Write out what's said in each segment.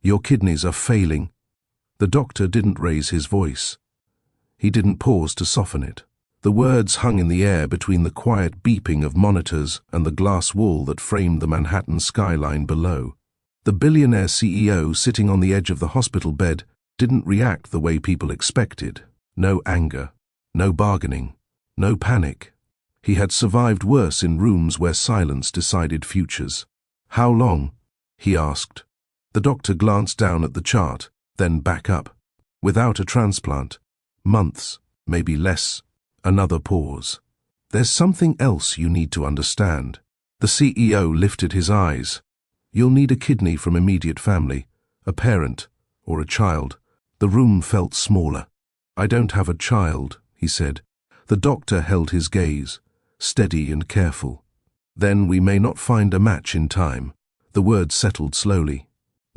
Your kidneys are failing. The doctor didn't raise his voice. He didn't pause to soften it. The words hung in the air between the quiet beeping of monitors and the glass wall that framed the Manhattan skyline below. The billionaire CEO sitting on the edge of the hospital bed didn't react the way people expected. No anger, no bargaining, no panic. He had survived worse in rooms where silence decided futures. "How long?" he asked. The doctor glanced down at the chart, then back up. "Without a transplant. Months, maybe less." Another pause. "There's something else you need to understand." The CEO lifted his eyes. "You'll need a kidney from immediate family, a parent, or a child." The room felt smaller. "I don't have a child," he said. The doctor held his gaze, steady and careful. "Then we may not find a match in time." The words settled slowly.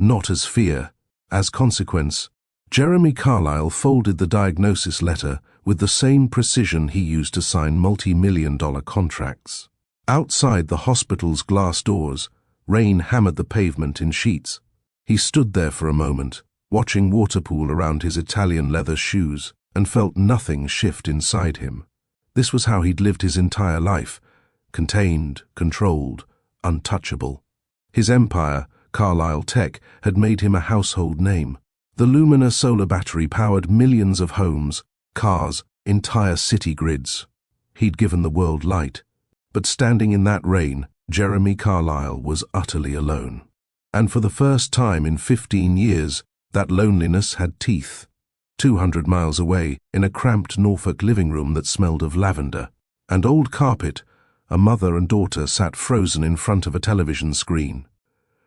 Not as fear, as consequence. Jeremy Carlyle folded the diagnosis letter with the same precision he used to sign multi-million-dollar contracts. Outside the hospital's glass doors, rain hammered the pavement in sheets. He stood there for a moment, watching water pool around his Italian leather shoes, and felt nothing shift inside him. This was how he'd lived his entire life, contained, controlled, untouchable. His empire, Carlyle Tech, had made him a household name. The Lumina solar battery powered millions of homes, cars, entire city grids. He'd given the world light. But standing in that rain, Jeremy Carlyle was utterly alone. And for the first time in 15 years, that loneliness had teeth. 200 miles away, in a cramped Norfolk living room that smelled of lavender and old carpet, a mother and daughter sat frozen in front of a television screen.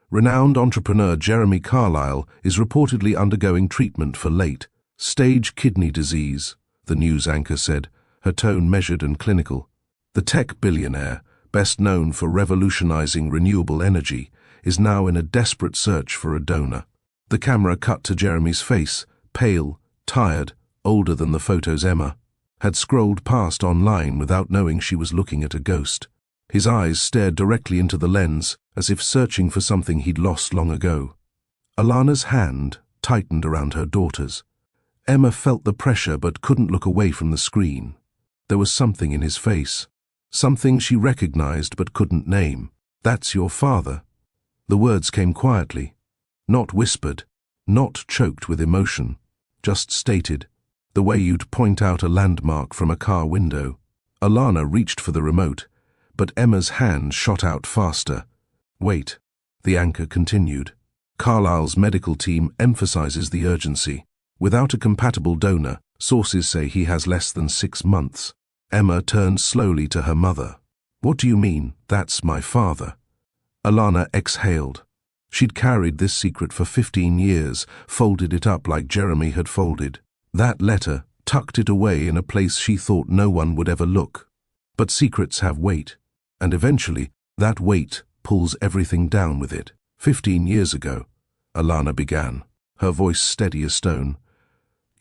Renowned entrepreneur Jeremy Carlyle is reportedly undergoing treatment for late-stage kidney disease, the news anchor said, her tone measured and clinical. The tech billionaire, best known for revolutionizing renewable energy, is now in a desperate search for a donor. The camera cut to Jeremy's face, pale, tired, older than the photos Emma had scrolled past online without knowing she was looking at a ghost. His eyes stared directly into the lens, as if searching for something he'd lost long ago. Alana's hand tightened around her daughter's. Emma felt the pressure but couldn't look away from the screen. There was something in his face, something she recognized but couldn't name. "That's your father." The words came quietly, not whispered, not choked with emotion, just stated, the way you'd point out a landmark from a car window. Alana reached for the remote, but Emma's hand shot out faster. "Wait," the anchor continued. "Carlyle's medical team emphasizes the urgency. Without a compatible donor, sources say he has less than 6 months. Emma turned slowly to her mother. "What do you mean, that's my father?" Alana exhaled. She'd carried this secret for 15 years, folded it up like Jeremy had folded. That letter, tucked it away in a place she thought no one would ever look. But secrets have weight, and eventually, that weight pulls everything down with it. 15 years ago, Alana began, her voice steady as stone.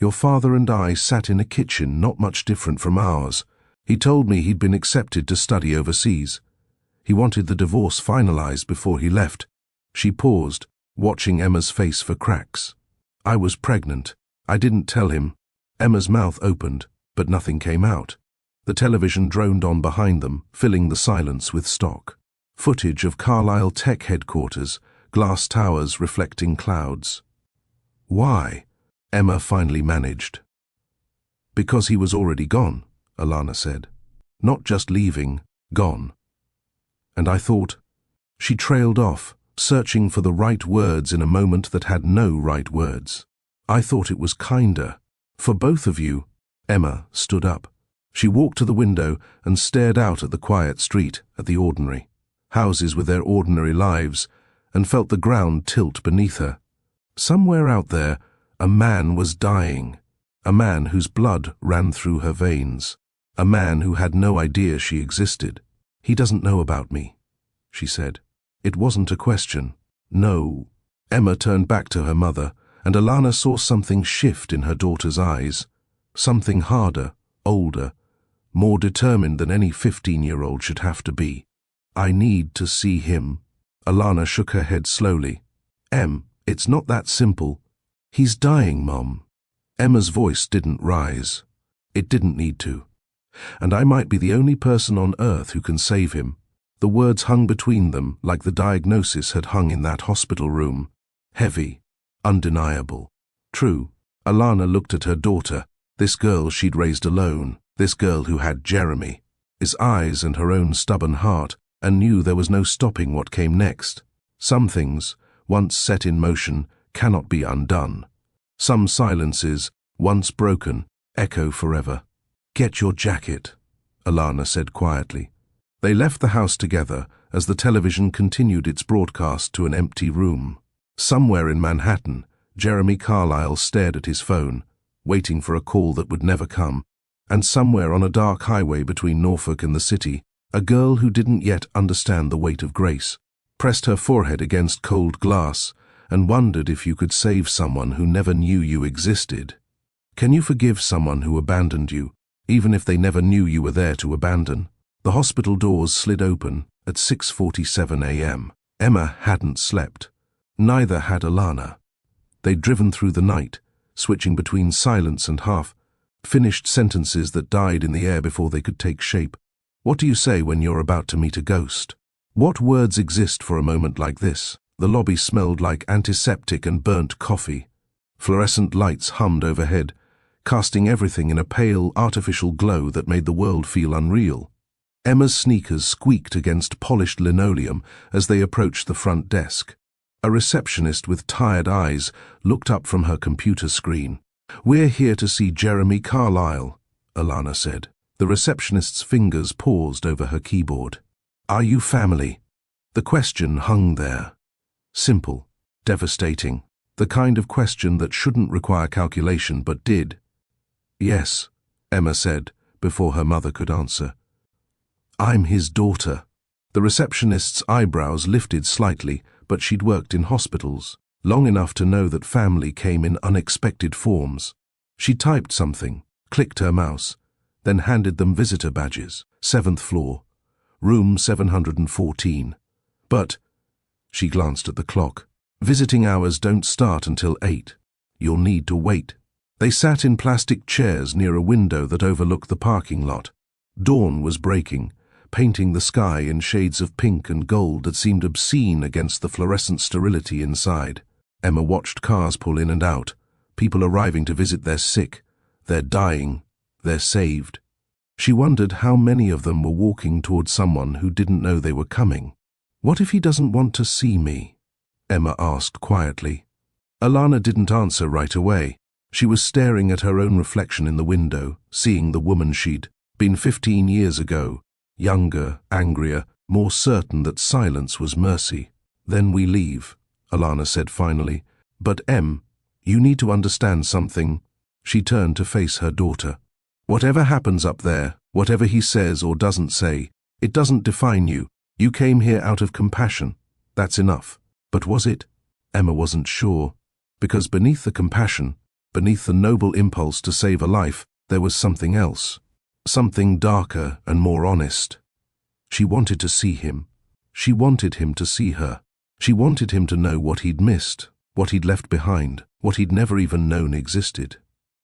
"Your father and I sat in a kitchen not much different from ours. He told me he'd been accepted to study overseas. He wanted the divorce finalized before he left." She paused, watching Emma's face for cracks. "I was pregnant. I didn't tell him." Emma's mouth opened, but nothing came out. The television droned on behind them, filling the silence with stock. Footage of Carlyle Tech headquarters, glass towers reflecting clouds. "Why?" Emma finally managed. "Because he was already gone," Alana said. "Not just leaving, gone. And I thought..." She trailed off, searching for the right words in a moment that had no right words. "I thought it was kinder. For both of you." Emma stood up. She walked to the window and stared out at the quiet street, at the ordinary houses with their ordinary lives, and felt the ground tilt beneath her. Somewhere out there, a man was dying, a man whose blood ran through her veins, a man who had no idea she existed. "He doesn't know about me," she said. It wasn't a question. "No." Emma turned back to her mother, and Alana saw something shift in her daughter's eyes. Something harder, older, more determined than any 15-year-old should have to be. "I need to see him." Alana shook her head slowly. It's not that simple. He's dying, Mom. Emma's voice didn't rise. It didn't need to. And I might be the only person on earth who can save him. The words hung between them like the diagnosis had hung in that hospital room. Heavy, undeniable. True. Alana looked at her daughter, this girl she'd raised alone, this girl who had Jeremy, his eyes and her own stubborn heart, and knew there was no stopping what came next. Some things, once set in motion, cannot be undone. Some silences, once broken, echo forever. "Get your jacket," Alana said quietly. They left the house together as the television continued its broadcast to an empty room. Somewhere in Manhattan, Jeremy Carlyle stared at his phone, waiting for a call that would never come, and somewhere on a dark highway between Norfolk and the city, a girl who didn't yet understand the weight of grace pressed her forehead against cold glass and wondered if you could save someone who never knew you existed. Can you forgive someone who abandoned you, even if they never knew you were there to abandon? The hospital doors slid open at 6:47 a.m. Emma hadn't slept. Neither had Alana. They'd driven through the night, switching between silence and half-finished sentences that died in the air before they could take shape. What do you say when you're about to meet a ghost? What words exist for a moment like this? The lobby smelled like antiseptic and burnt coffee. Fluorescent lights hummed overhead, casting everything in a pale, artificial glow that made the world feel unreal. Emma's sneakers squeaked against polished linoleum as they approached the front desk. A receptionist with tired eyes looked up from her computer screen. "We're here to see Jeremy Carlyle," Alana said. The receptionist's fingers paused over her keyboard. "Are you family?" The question hung there. Simple, devastating, the kind of question that shouldn't require calculation but did. "Yes," Emma said, before her mother could answer. "I'm his daughter." The receptionist's eyebrows lifted slightly, but she'd worked in hospitals long enough to know that family came in unexpected forms. She typed something, clicked her mouse, then handed them visitor badges. 7th floor, room 714. "But," she glanced at the clock, "visiting hours don't start until 8. You'll need to wait." They sat in plastic chairs near a window that overlooked the parking lot. Dawn was breaking, painting the sky in shades of pink and gold that seemed obscene against the fluorescent sterility inside. Emma watched cars pull in and out, people arriving to visit their sick, their dying, their saved. She wondered how many of them were walking towards someone who didn't know they were coming. "What if he doesn't want to see me?" Emma asked quietly. Alana didn't answer right away. She was staring at her own reflection in the window, seeing the woman she'd been 15 years ago, younger, angrier, more certain that silence was mercy. "Then we leave," Alana said finally. "But Em, you need to understand something." She turned to face her daughter. "Whatever happens up there, whatever he says or doesn't say, it doesn't define you. You came here out of compassion. That's enough." But was it? Emma wasn't sure. Because beneath the compassion, beneath the noble impulse to save a life, there was something else. Something darker and more honest. She wanted to see him. She wanted him to see her. She wanted him to know what he'd missed, what he'd left behind, what he'd never even known existed.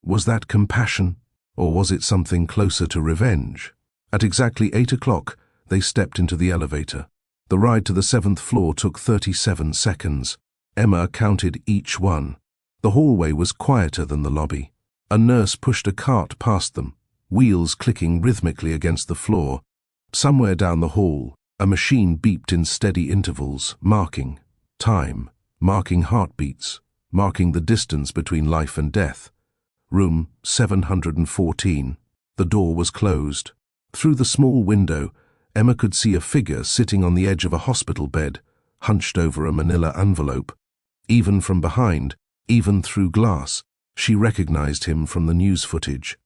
Was that compassion, or was it something closer to revenge? At exactly 8 o'clock, they stepped into the elevator. The ride to the 7th floor took 37 seconds. Emma counted each one. The hallway was quieter than the lobby. A nurse pushed a cart past them, wheels clicking rhythmically against the floor. Somewhere down the hall, a machine beeped in steady intervals, marking time, marking heartbeats, marking the distance between life and death. Room 714. The door was closed. Through the small window, Emma could see a figure sitting on the edge of a hospital bed, hunched over a manila envelope. Even from behind, even through glass, she recognized him from the news footage.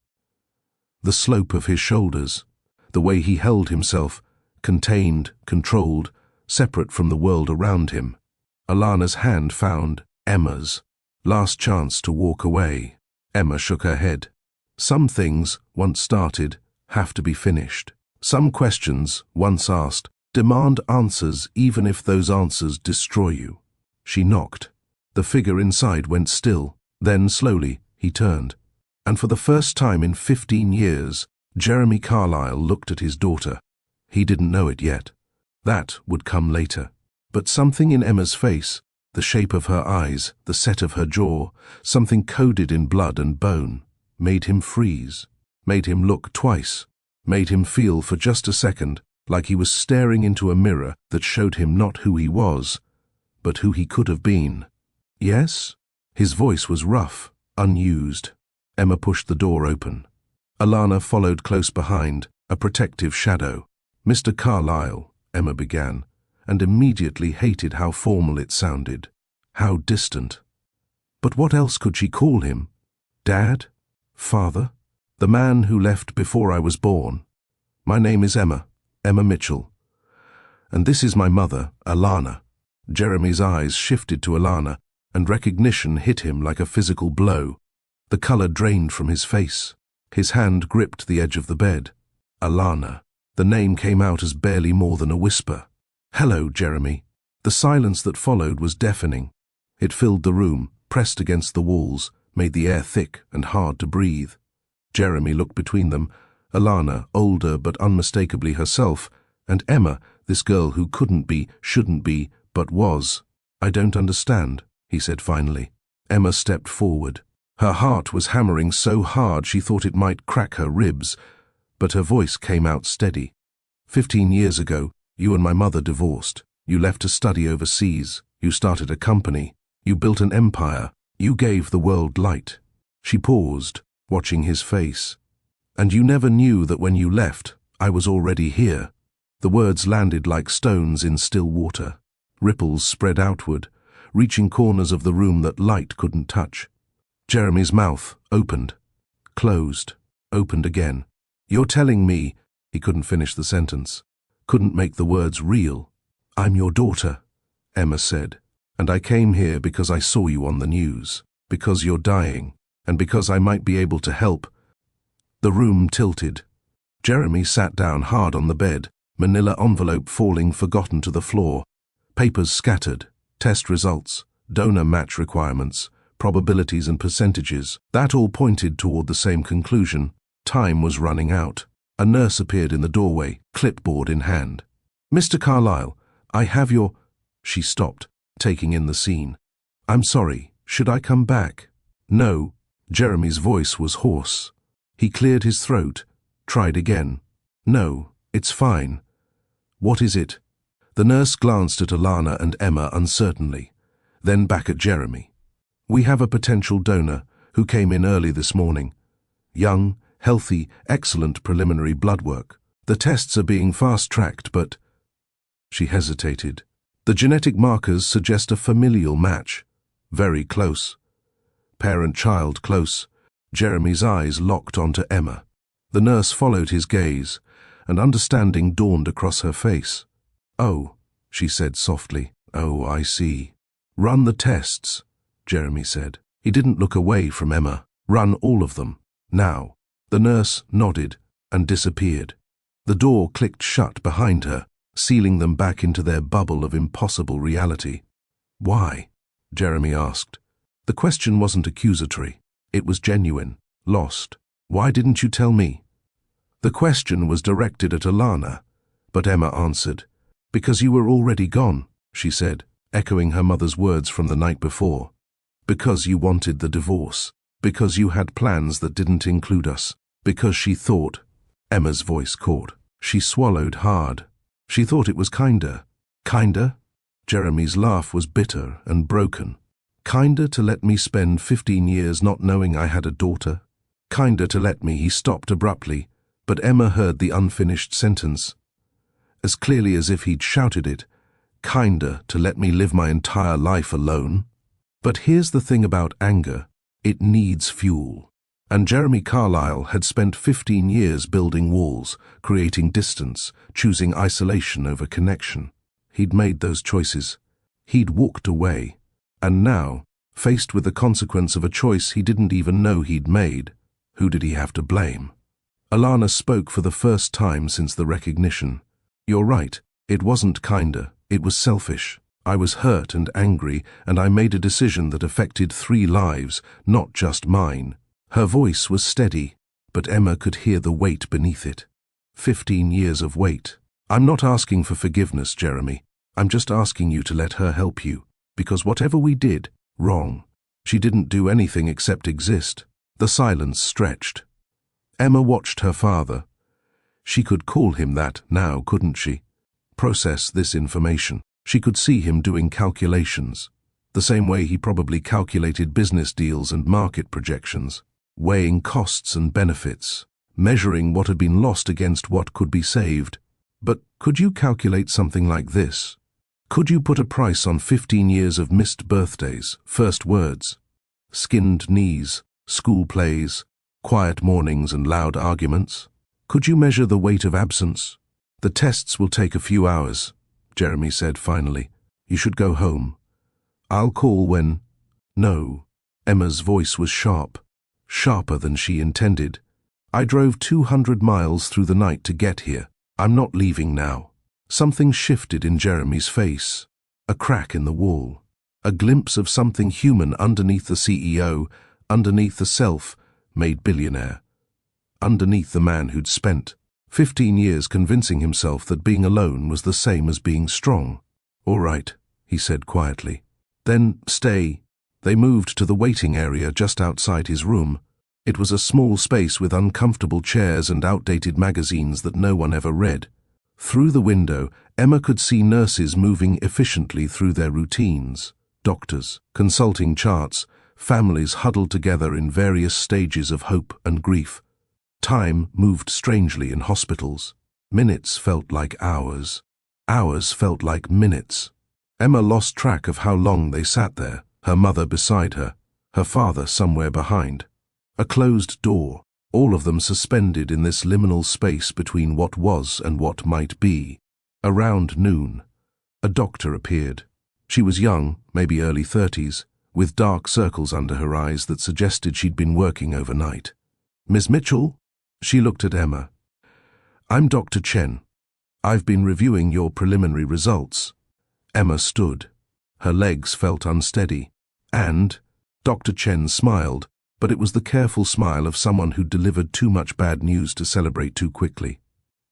The slope of his shoulders, the way he held himself, contained, controlled, separate from the world around him. Alana's hand found Emma's. Last chance to walk away. Emma shook her head. Some things, once started, have to be finished. Some questions, once asked, demand answers even if those answers destroy you. She knocked. The figure inside went still. Then, slowly, he turned. And for the first time in 15 years, Jeremy Carlyle looked at his daughter. He didn't know it yet. That would come later. But something in Emma's face, the shape of her eyes, the set of her jaw, something coded in blood and bone, made him freeze, made him look twice, made him feel for just a second like he was staring into a mirror that showed him not who he was, but who he could have been. Yes? His voice was rough, unused. Emma pushed the door open. Alana followed close behind, a protective shadow. Mr. Carlyle, Emma began, and immediately hated how formal it sounded, how distant. But what else could she call him? Dad? Father? The man who left before I was born. My name is Emma Mitchell. And this is my mother, Alana. Jeremy's eyes shifted to Alana, and recognition hit him like a physical blow. The color drained from his face. His hand gripped the edge of the bed. Alana. The name came out as barely more than a whisper. Hello, Jeremy. The silence that followed was deafening. It filled the room, pressed against the walls, made the air thick and hard to breathe. Jeremy looked between them, Alana, older but unmistakably herself, and Emma, this girl who couldn't be, shouldn't be, but was. I don't understand, he said finally. Emma stepped forward. Her heart was hammering so hard she thought it might crack her ribs, but her voice came out steady. 15 years ago, you and my mother divorced. You left to study overseas. You started a company. You built an empire. You gave the world light. She paused, watching his face. And you never knew that when you left, I was already here. The words landed like stones in still water. Ripples spread outward, reaching corners of the room that light couldn't touch. Jeremy's mouth opened, closed, opened again. You're telling me, he couldn't finish the sentence, couldn't make the words real. I'm your daughter, Emma said, and I came here because I saw you on the news, because you're dying, and because I might be able to help. The room tilted. Jeremy sat down hard on the bed, manila envelope falling forgotten to the floor. Papers scattered, test results, donor match requirements, probabilities and percentages. That all pointed toward the same conclusion. Time was running out. A nurse appeared in the doorway, clipboard in hand. Mr. Carlyle, I have your... She stopped, taking in the scene. I'm sorry, should I come back? No. Jeremy's voice was hoarse. He cleared his throat, tried again. No, it's fine. What is it? The nurse glanced at Alana and Emma uncertainly, then back at Jeremy. We have a potential donor who came in early this morning. Young, healthy, excellent preliminary blood work. The tests are being fast-tracked, but... She hesitated. The genetic markers suggest a familial match. Very close. Parent-child close. Jeremy's eyes locked onto Emma. The nurse followed his gaze, and understanding dawned across her face. Oh, she said softly. Oh, I see. Run the tests, Jeremy said. He didn't look away from Emma. Run all of them. Now. The nurse nodded and disappeared. The door clicked shut behind her, sealing them back into their bubble of impossible reality. Why? Jeremy asked. The question wasn't accusatory. It was genuine, lost. Why didn't you tell me? The question was directed at Alana, but Emma answered. Because you were already gone, she said, echoing her mother's words from the night before. Because you wanted the divorce. Because you had plans that didn't include us. Because she thought... Emma's voice caught. She swallowed hard. She thought it was kinder. Kinder? Jeremy's laugh was bitter and broken. Kinder to let me spend 15 years not knowing I had a daughter? Kinder to let me... He stopped abruptly, but Emma heard the unfinished sentence. As clearly as if he'd shouted it. Kinder to let me live my entire life alone? But here's the thing about anger. It needs fuel. And Jeremy Carlyle had spent 15 years building walls, creating distance, choosing isolation over connection. He'd made those choices. He'd walked away. And now, faced with the consequence of a choice he didn't even know he'd made, who did he have to blame? Alana spoke for the first time since the recognition. You're right, it wasn't kinder, it was selfish. I was hurt and angry, and I made a decision that affected 3 lives, not just mine. Her voice was steady, but Emma could hear the weight beneath it. 15 years of weight. I'm not asking for forgiveness, Jeremy. I'm just asking you to let her help you, because whatever we did, wrong. She didn't do anything except exist. The silence stretched. Emma watched her father. She could call him that now, couldn't she? Process this information. She could see him doing calculations, the same way he probably calculated business deals and market projections, weighing costs and benefits, measuring what had been lost against what could be saved. But could you calculate something like this? Could you put a price on 15 years of missed birthdays, first words, skinned knees, school plays, quiet mornings and loud arguments? Could you measure the weight of absence? The tests will take a few hours, Jeremy said finally. You should go home. I'll call when... No. Emma's voice was sharp, sharper than she intended. I drove 200 miles through the night to get here. I'm not leaving now. Something shifted in Jeremy's face. A crack in the wall. A glimpse of something human underneath the CEO, underneath the self-made billionaire. Underneath the man who'd spent 15 years convincing himself that being alone was the same as being strong. All right, he said quietly. Then stay. They moved to the waiting area just outside his room. It was a small space with uncomfortable chairs and outdated magazines that no one ever read. Through the window, Emma could see nurses moving efficiently through their routines, doctors consulting charts, families huddled together in various stages of hope and grief. Time moved strangely in hospitals. Minutes felt like hours. Hours felt like minutes. Emma lost track of how long they sat there, her mother beside her, her father somewhere behind. A closed door, all of them suspended in this liminal space between what was and what might be. Around noon, a doctor appeared. She was young, maybe early 30s, with dark circles under her eyes that suggested she'd been working overnight. Ms. Mitchell? She looked at Emma. I'm Dr. Chen. I've been reviewing your preliminary results. Emma stood. Her legs felt unsteady. And Dr. Chen smiled, but it was the careful smile of someone who'd delivered too much bad news to celebrate too quickly.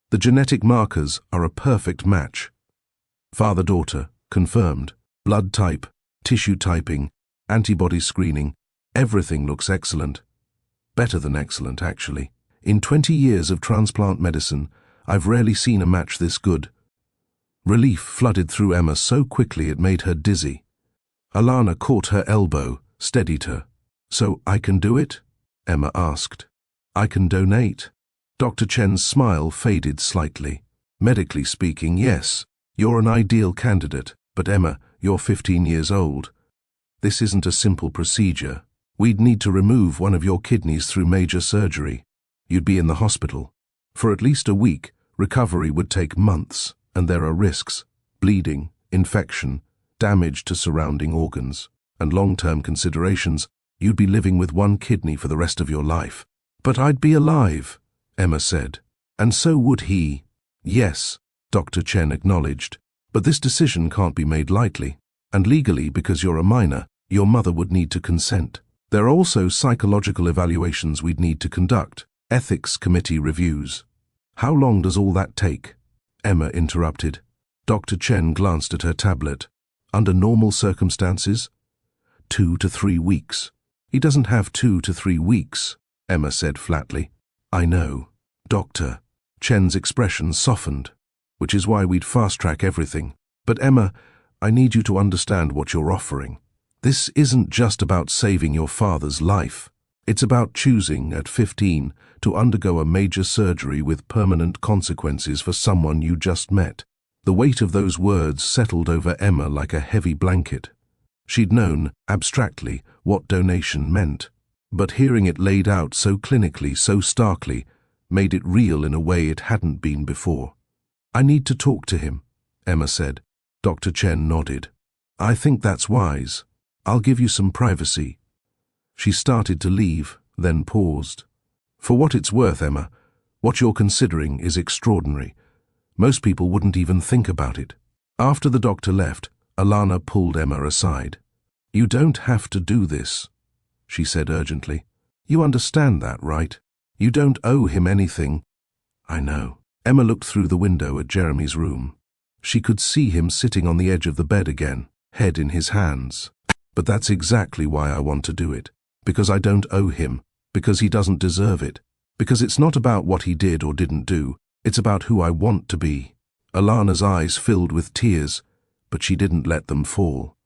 The genetic markers are a perfect match. Father-daughter, confirmed. Blood type, tissue typing, antibody screening, everything looks excellent. Better than excellent, actually. In 20 years of transplant medicine, I've rarely seen a match this good. Relief flooded through Emma so quickly it made her dizzy. Alana caught her elbow, steadied her. So I can do it? Emma asked. I can donate. Dr. Chen's smile faded slightly. Medically speaking, yes, you're an ideal candidate, but Emma, you're 15 years old. This isn't a simple procedure. We'd need to remove one of your kidneys through major surgery. You'd be in the hospital. For at least a week, recovery would take months, and there are risks: bleeding, infection, damage to surrounding organs, and long-term considerations. You'd be living with one kidney for the rest of your life. But I'd be alive, Emma said. And so would he. Yes, Dr. Chen acknowledged. But this decision can't be made lightly. And legally, because you're a minor, your mother would need to consent. There are also psychological evaluations we'd need to conduct. Ethics committee reviews. How long does all that take? Emma interrupted. Dr. Chen glanced at her tablet. Under normal circumstances? 2 to 3 weeks. He doesn't have 2 to 3 weeks, Emma said flatly. I know. Doctor. Chen's expression softened, which is why we'd fast-track everything. But Emma, I need you to understand what you're offering. This isn't just about saving your father's life. It's about choosing, at 15, to undergo a major surgery with permanent consequences for someone you just met. The weight of those words settled over Emma like a heavy blanket. She'd known, abstractly, what donation meant, but hearing it laid out so clinically, so starkly, made it real in a way it hadn't been before. I need to talk to him, Emma said. Dr. Chen nodded. I think that's wise. I'll give you some privacy. She started to leave, then paused. For what it's worth, Emma, what you're considering is extraordinary. Most people wouldn't even think about it. After the doctor left, Alana pulled Emma aside. "You don't have to do this," she said urgently. "You understand that, right? You don't owe him anything." "I know." Emma looked through the window at Jeremy's room. She could see him sitting on the edge of the bed again, head in his hands. "But that's exactly why I want to do it. Because I don't owe him. Because he doesn't deserve it. Because it's not about what he did or didn't do. It's about who I want to be." Alana's eyes filled with tears, but she didn't let them fall.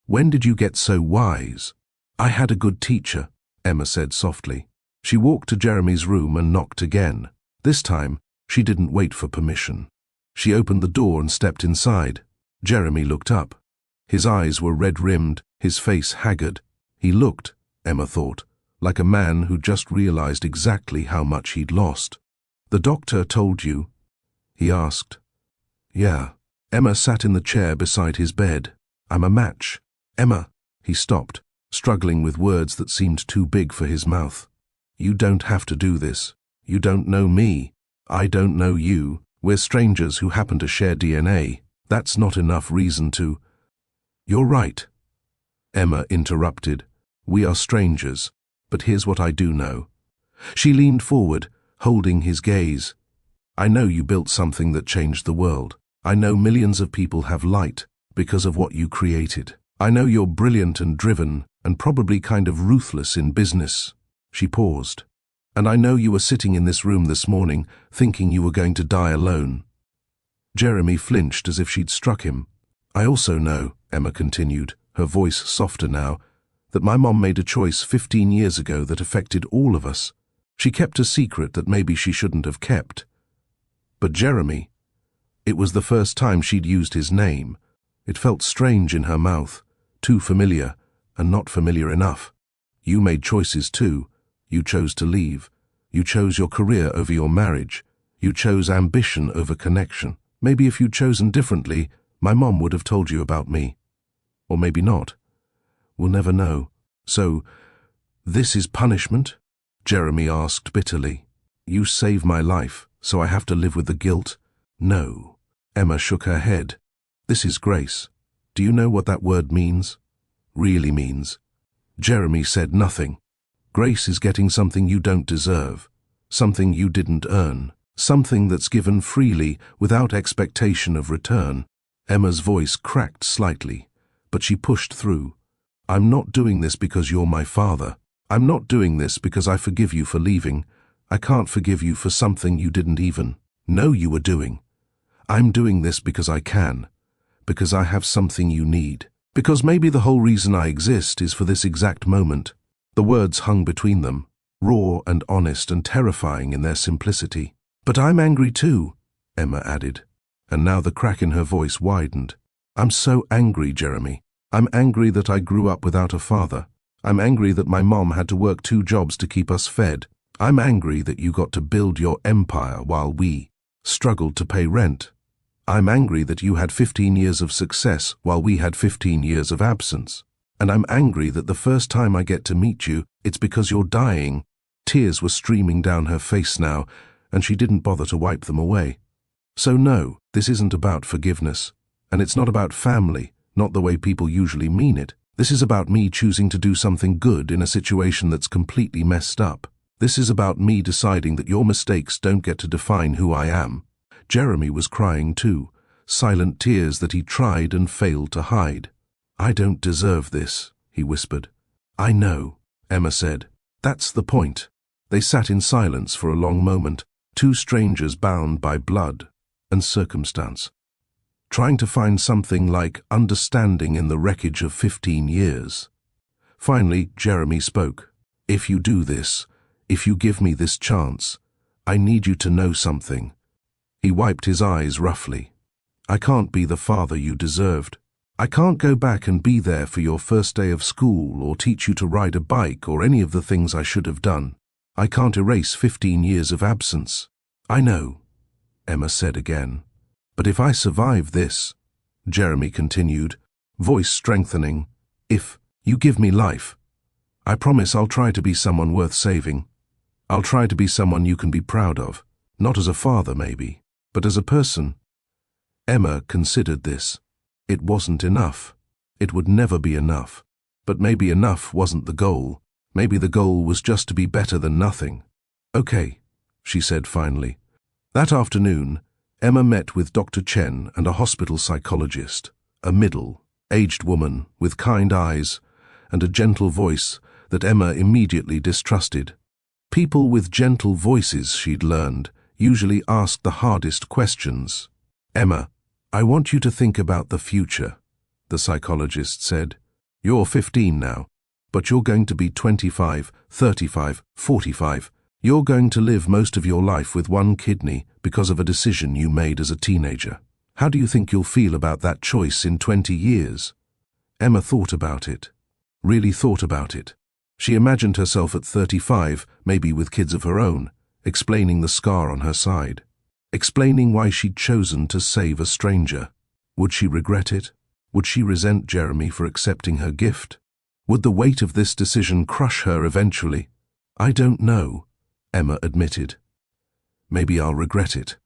"When did you get so wise?" "I had a good teacher," Emma said softly. She walked to Jeremy's room and knocked again. This time, she didn't wait for permission. She opened the door and stepped inside. Jeremy looked up. His eyes were red-rimmed, his face haggard. He looked, Emma thought, like a man who just realized exactly how much he'd lost. "The doctor told you?" he asked. "Yeah." Emma sat in the chair beside his bed. "I'm a match." "Emma," he stopped, struggling with words that seemed too big for his mouth. "You don't have to do this. You don't know me. I don't know you. We're strangers who happen to share DNA. That's not enough reason to—" "You're right," Emma interrupted. "We are strangers, but here's what I do know." She leaned forward, holding his gaze. "I know you built something that changed the world. I know millions of people have light because of what you created. I know you're brilliant and driven and probably kind of ruthless in business." She paused. "And I know you were sitting in this room this morning thinking you were going to die alone." Jeremy flinched as if she'd struck him. "I also know," Emma continued, her voice softer now, "that my mom made a choice 15 years ago that affected all of us. She kept a secret that maybe she shouldn't have kept. But Jeremy, it was the first time she'd used his name. It felt strange in her mouth, too familiar, and not familiar enough. You made choices too. You chose to leave. You chose your career over your marriage. You chose ambition over connection. Maybe if you'd chosen differently, my mom would have told you about me. Or maybe not. We'll never know. So, this is punishment?" Jeremy asked bitterly. "You saved my life, so I have to live with the guilt?" "No." Emma shook her head. "This is grace. Do you know what that word means? Really means?" Jeremy said nothing. "Grace is getting something you don't deserve, something you didn't earn, something that's given freely without expectation of return." Emma's voice cracked slightly, but she pushed through. "I'm not doing this because you're my father. I'm not doing this because I forgive you for leaving. I can't forgive you for something you didn't even know you were doing. I'm doing this because I can, because I have something you need, because maybe the whole reason I exist is for this exact moment." The words hung between them, raw and honest and terrifying in their simplicity. "But I'm angry too," Emma added, and now the crack in her voice widened. "I'm so angry, Jeremy. I'm angry that I grew up without a father. I'm angry that my mom had to work 2 jobs to keep us fed. I'm angry that you got to build your empire while we struggled to pay rent. I'm angry that you had 15 years of success while we had 15 years of absence. And I'm angry that the first time I get to meet you, it's because you're dying." Tears were streaming down her face now, and she didn't bother to wipe them away. "So no, this isn't about forgiveness. And it's not about family, not the way people usually mean it. This is about me choosing to do something good in a situation that's completely messed up. This is about me deciding that your mistakes don't get to define who I am." Jeremy was crying too, silent tears that he tried and failed to hide. "I don't deserve this," he whispered. "I know," Emma said. "That's the point." They sat in silence for a long moment, 2 strangers bound by blood and circumstance, trying to find something like understanding in the wreckage of 15 years. Finally, Jeremy spoke. "If you do this, if you give me this chance, I need you to know something." He wiped his eyes roughly. "I can't be the father you deserved. I can't go back and be there for your first day of school or teach you to ride a bike or any of the things I should have done. I can't erase 15 years of absence." "I know," Emma said again. "But if I survive this," Jeremy continued, voice strengthening, "if you give me life, I promise I'll try to be someone worth saving. I'll try to be someone you can be proud of, not as a father maybe, but as a person." Emma considered this. It wasn't enough. It would never be enough. But maybe enough wasn't the goal. Maybe the goal was just to be better than nothing. "Okay," she said finally. That afternoon, Emma met with Dr. Chen and a hospital psychologist, a middle-aged woman with kind eyes and a gentle voice that Emma immediately distrusted. People with gentle voices, she'd learned, usually asked the hardest questions. "Emma, I want you to think about the future," the psychologist said. "You're 15 now, but you're going to be 25, 35, 45. You're going to live most of your life with one kidney because of a decision you made as a teenager. How do you think you'll feel about that choice in 20 years? Emma thought about it. Really thought about it. She imagined herself at 35, maybe with kids of her own, explaining the scar on her side. Explaining why she'd chosen to save a stranger. Would she regret it? Would she resent Jeremy for accepting her gift? Would the weight of this decision crush her eventually? "I don't know," Emma admitted. "Maybe I'll regret it.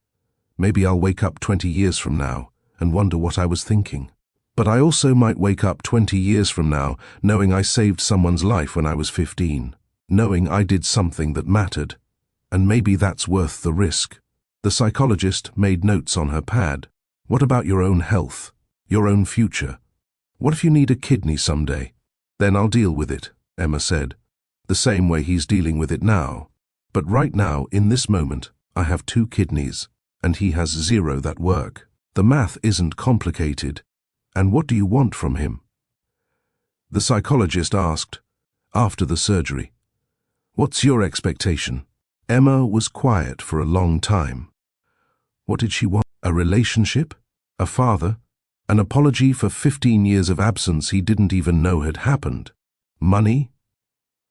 Maybe I'll wake up 20 years from now and wonder what I was thinking. But I also might wake up 20 years from now knowing I saved someone's life when I was 15, knowing I did something that mattered, and maybe that's worth the risk." The psychologist made notes on her pad. "What about your own health, your own future? What if you need a kidney someday?" "Then I'll deal with it," Emma said, "the same way he's dealing with it now. But right now, in this moment, I have 2 kidneys, and he has 0 that work. The math isn't complicated. And what do you want from him?" The psychologist asked, after the surgery. "What's your expectation?" Emma was quiet for a long time. What did she want? A relationship? A father? An apology for 15 years of absence he didn't even know had happened? Money?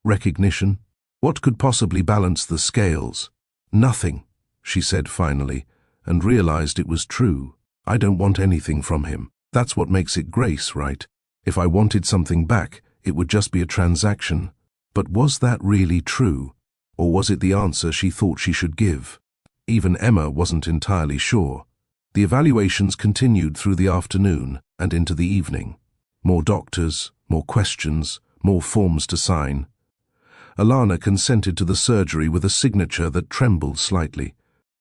Recognition? What could possibly balance the scales? "Nothing," she said finally, and realized it was true. "I don't want anything from him. That's what makes it grace, right? If I wanted something back, it would just be a transaction." But was that really true? Or was it the answer she thought she should give? Even Emma wasn't entirely sure. The evaluations continued through the afternoon and into the evening. More doctors, more questions, more forms to sign. Alana consented to the surgery with a signature that trembled slightly.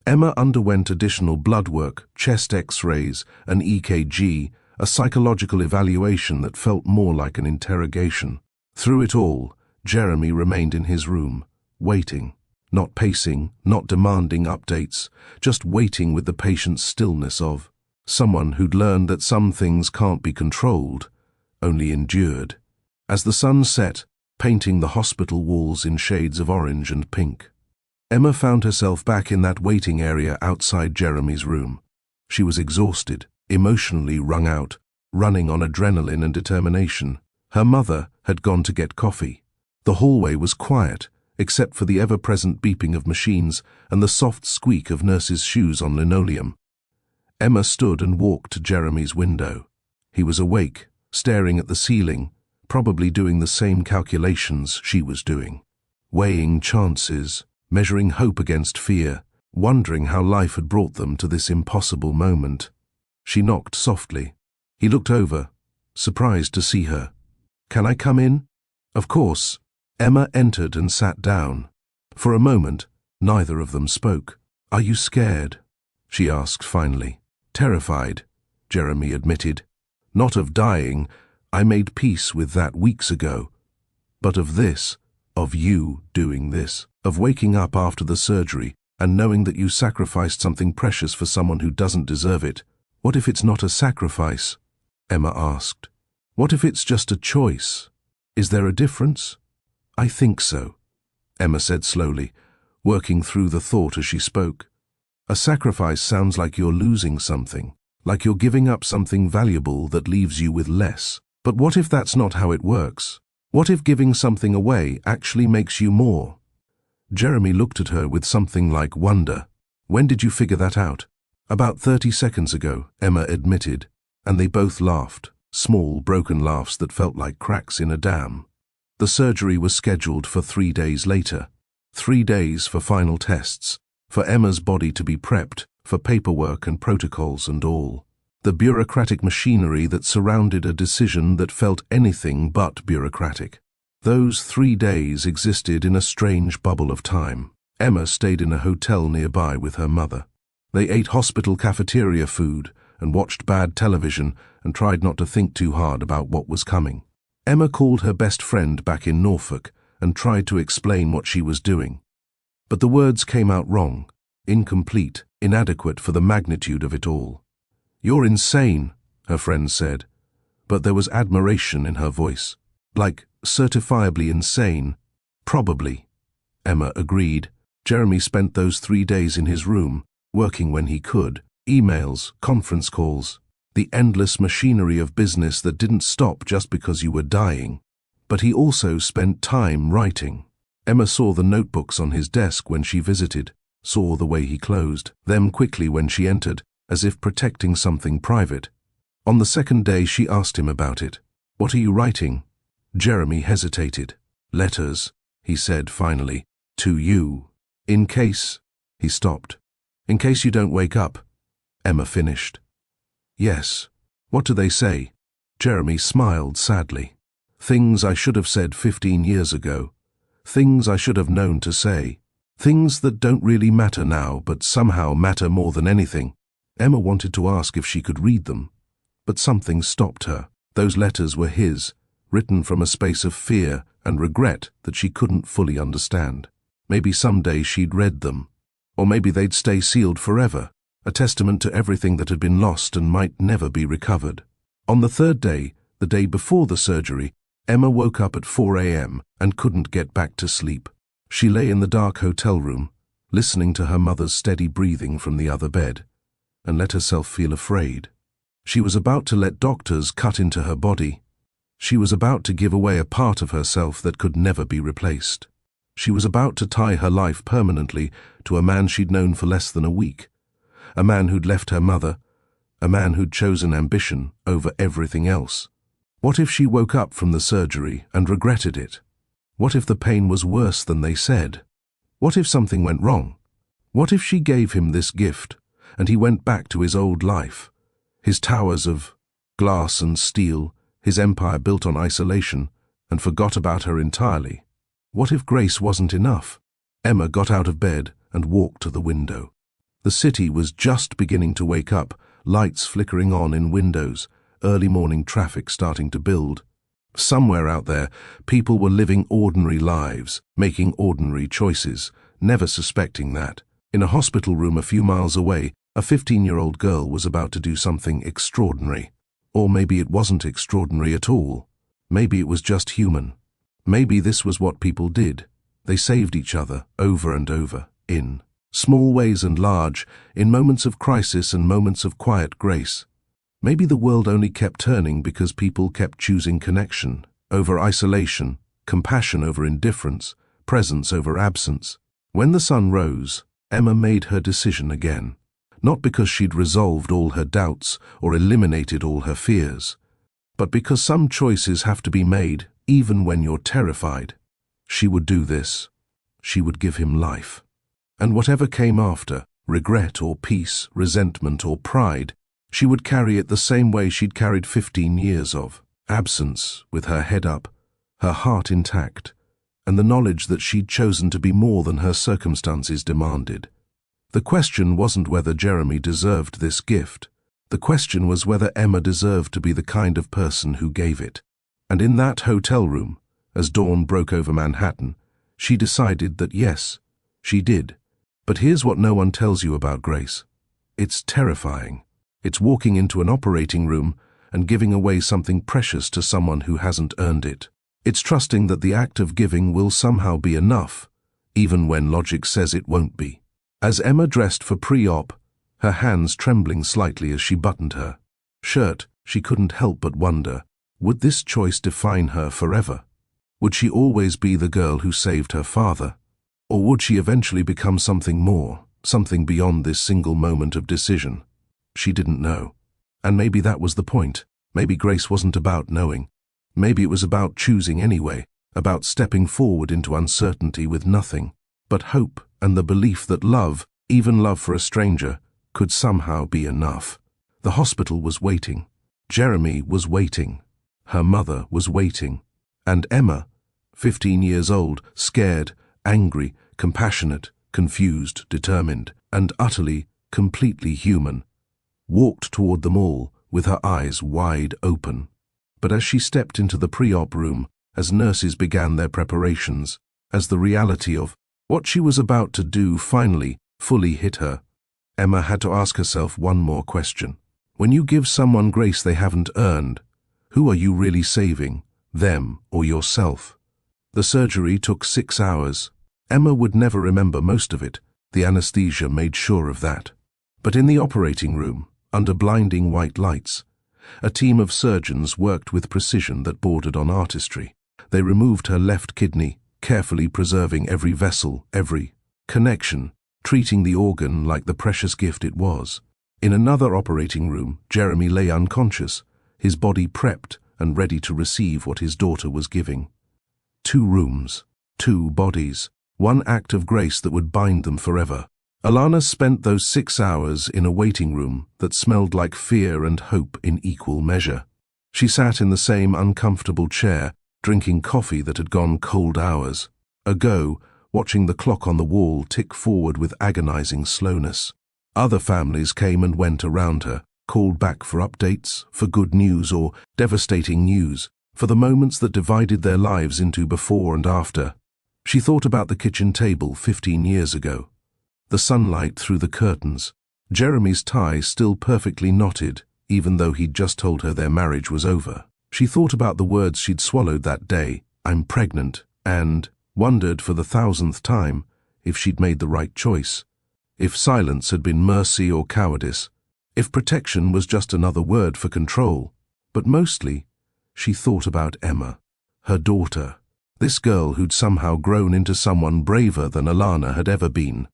Emma underwent additional blood work, chest X-rays, an EKG, a psychological evaluation that felt more like an interrogation. Through it all, Jeremy remained in his room, waiting, not pacing, not demanding updates, just waiting with the patient stillness of someone who'd learned that some things can't be controlled, only endured. As the sun set, painting the hospital walls in shades of orange and pink, Emma found herself back in that waiting area outside Jeremy's room. She was exhausted, emotionally wrung out, running on adrenaline and determination. Her mother had gone to get coffee. The hallway was quiet, except for the ever-present beeping of machines and the soft squeak of nurses' shoes on linoleum. Emma stood and walked to Jeremy's window. He was awake, staring at the ceiling, probably doing the same calculations she was doing. Weighing chances, measuring hope against fear, wondering how life had brought them to this impossible moment. She knocked softly. He looked over, surprised to see her. "Can I come in?" "Of course." Emma entered and sat down. For a moment, neither of them spoke. "Are you scared?" she asked finally. "Terrified," Jeremy admitted. "Not of dying, I made peace with that weeks ago. But of this, of you doing this, of waking up after the surgery and knowing that you sacrificed something precious for someone who doesn't deserve it. What if it's not a sacrifice?" Emma asked. "What if it's just a choice? Is there a difference?" "I think so," Emma said slowly, working through the thought as she spoke. "A sacrifice sounds like you're losing something, like you're giving up something valuable that leaves you with less. But what if that's not how it works? What if giving something away actually makes you more?" Jeremy looked at her with something like wonder. "When did you figure that out?" "About 30 seconds ago," Emma admitted, and they both laughed, small, broken laughs that felt like cracks in a dam. The surgery was scheduled for 3 days later. 3 days for final tests, for Emma's body to be prepped, for paperwork and protocols and all. the bureaucratic machinery that surrounded a decision that felt anything but bureaucratic. Those 3 days existed in a strange bubble of time. Emma stayed in a hotel nearby with her mother. They ate hospital cafeteria food and watched bad television and tried not to think too hard about what was coming. Emma called her best friend back in Norfolk and tried to explain what she was doing. But the words came out wrong, incomplete, inadequate for the magnitude of it all. "You're insane," her friend said, but there was admiration in her voice. "Like, certifiably insane." "Probably," Emma agreed. Jeremy spent those 3 days in his room, working when he could. Emails, conference calls, the endless machinery of business that didn't stop just because you were dying. But he also spent time writing. Emma saw the notebooks on his desk when she visited, saw the way he closed them quickly when she entered, as if protecting something private. On the second day she asked him about it. "What are you writing?" Jeremy hesitated. "Letters," he said finally, "to you. In case—" He stopped. "In case you don't wake up," Emma finished. "Yes. What do they say?" Jeremy smiled sadly. "Things I should have said 15 years ago. Things I should have known to say. Things that don't really matter now, but somehow matter more than anything." Emma wanted to ask if she could read them, but something stopped her. Those letters were his, written from a space of fear and regret that she couldn't fully understand. Maybe someday she'd read them, or maybe they'd stay sealed forever, a testament to everything that had been lost and might never be recovered. On the third day, the day before the surgery, Emma woke up at 4 a.m. and couldn't get back to sleep. She lay in the dark hotel room, listening to her mother's steady breathing from the other bed, and let herself feel afraid. She was about to let doctors cut into her body. She was about to give away a part of herself that could never be replaced. She was about to tie her life permanently to a man she'd known for less than a week, a man who'd left her mother, a man who'd chosen ambition over everything else. What if she woke up from the surgery and regretted it? What if the pain was worse than they said? What if something went wrong? What if she gave him this gift, and he went back to his old life, his towers of glass and steel, his empire built on isolation, and forgot about her entirely? What if grace wasn't enough? Emma got out of bed and walked to the window. The city was just beginning to wake up, lights flickering on in windows, early morning traffic starting to build. Somewhere out there, people were living ordinary lives, making ordinary choices, never suspecting that. In a hospital room a few miles away, a 15-year-old girl was about to do something extraordinary. Or maybe it wasn't extraordinary at all. Maybe it was just human. Maybe this was what people did. They saved each other over and over, in small ways and large, in moments of crisis and moments of quiet grace. Maybe the world only kept turning because people kept choosing connection over isolation, compassion over indifference, presence over absence. When the sun rose, Emma made her decision again. Not because she'd resolved all her doubts or eliminated all her fears, but because some choices have to be made even when you're terrified. She would do this. She would give him life. And whatever came after, regret or peace, resentment or pride, she would carry it the same way she'd carried 15 years of absence, with her head up, her heart intact, and the knowledge that she'd chosen to be more than her circumstances demanded. The question wasn't whether Jeremy deserved this gift. The question was whether Emma deserved to be the kind of person who gave it. And in that hotel room, as dawn broke over Manhattan, she decided that yes, she did. But here's what no one tells you about grace. It's terrifying. It's walking into an operating room and giving away something precious to someone who hasn't earned it. It's trusting that the act of giving will somehow be enough, even when logic says it won't be. As Emma dressed for pre-op, her hands trembling slightly as she buttoned her shirt, she couldn't help but wonder, would this choice define her forever? Would she always be the girl who saved her father? Or would she eventually become something more, something beyond this single moment of decision? She didn't know. And maybe that was the point. Maybe grace wasn't about knowing. Maybe it was about choosing anyway, about stepping forward into uncertainty with nothing but hope and the belief that love, even love for a stranger, could somehow be enough. The hospital was waiting. Jeremy was waiting. Her mother was waiting. And Emma, 15 years old, scared, angry, compassionate, confused, determined, and utterly, completely human, walked toward them all with her eyes wide open. But as she stepped into the pre-op room, as nurses began their preparations, as the reality of what she was about to do finally fully hit her, Emma had to ask herself one more question. When you give someone grace they haven't earned, who are you really saving, them or yourself? The surgery took 6 hours. Emma would never remember most of it. The anesthesia made sure of that. But in the operating room, under blinding white lights, a team of surgeons worked with precision that bordered on artistry. They removed her left kidney, carefully preserving every vessel, every connection, treating the organ like the precious gift it was. In another operating room, Jeremy lay unconscious, his body prepped and ready to receive what his daughter was giving. 2 rooms, 2 bodies, 1 act of grace that would bind them forever. Alana spent those 6 hours in a waiting room that smelled like fear and hope in equal measure. She sat in the same uncomfortable chair, drinking coffee that had gone cold hours ago, watching the clock on the wall tick forward with agonizing slowness. Other families came and went around her, called back for updates, for good news or devastating news, for the moments that divided their lives into before and after. She thought about the kitchen table 15 years ago. The sunlight through the curtains, Jeremy's tie still perfectly knotted, even though he'd just told her their marriage was over. She thought about the words she'd swallowed that day, "I'm pregnant," and wondered for the 1,000th time if she'd made the right choice, if silence had been mercy or cowardice, if protection was just another word for control. But mostly, she thought about Emma, her daughter, this girl who'd somehow grown into someone braver than Alana had ever been.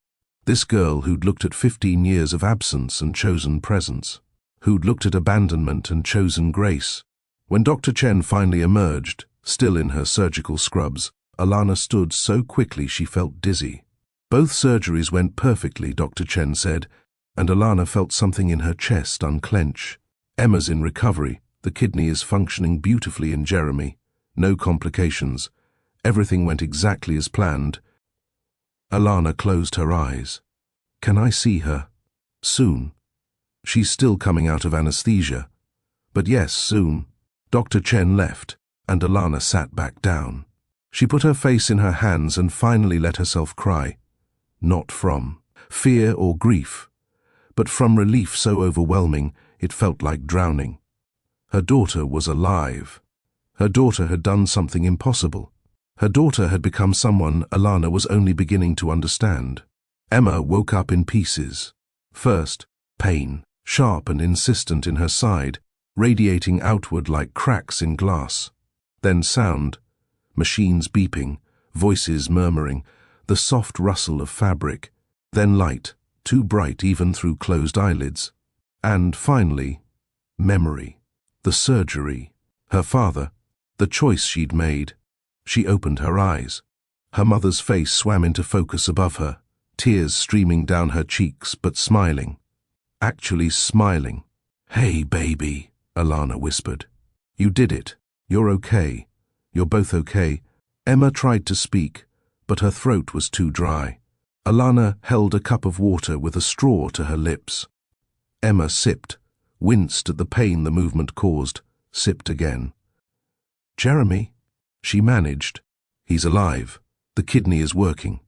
This girl who'd looked at 15 years of absence and chosen presence, who'd looked at abandonment and chosen grace. When Dr. Chen finally emerged, still in her surgical scrubs, Alana stood so quickly she felt dizzy. Both surgeries went perfectly, Dr. Chen said, and Alana felt something in her chest unclench. Emma's in recovery, the kidney is functioning beautifully in Jeremy, no complications. Everything went exactly as planned. Alana closed her eyes. Can I see her? Soon. She's still coming out of anesthesia. But yes, soon. Dr. Chen left, and Alana sat back down. She put her face in her hands and finally let herself cry. Not from fear or grief, but from relief so overwhelming it felt like drowning. Her daughter was alive. Her daughter had done something impossible. Her daughter had become someone Alana was only beginning to understand. Emma woke up in pieces. First, pain, sharp and insistent in her side, radiating outward like cracks in glass. Then sound, machines beeping, voices murmuring, the soft rustle of fabric. Then light, too bright even through closed eyelids. And finally, memory, the surgery, her father, the choice she'd made. She opened her eyes. Her mother's face swam into focus above her, tears streaming down her cheeks but smiling. Actually smiling. "Hey, baby," Alana whispered. "You did it. You're okay. You're both okay." Emma tried to speak, but her throat was too dry. Alana held a cup of water with a straw to her lips. Emma sipped, winced at the pain the movement caused, sipped again. "Jeremy?" She managed. "He's alive. The kidney is working.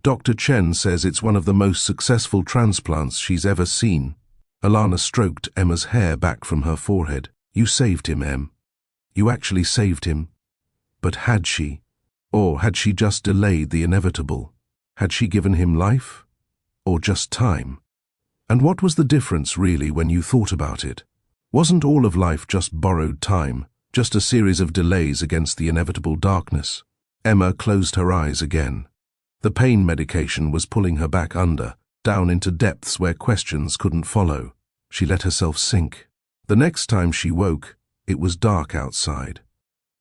Dr. Chen says it's one of the most successful transplants she's ever seen." Alana stroked Emma's hair back from her forehead. "You saved him, Em. You actually saved him. But had she? Or had she just delayed the inevitable? Had she given him life? Or just time? And what was the difference, really, when you thought about it? Wasn't all of life just borrowed time? Just a series of delays against the inevitable darkness? Emma closed her eyes again. The pain medication was pulling her back under, down into depths where questions couldn't follow. She let herself sink. The next time she woke, it was dark outside.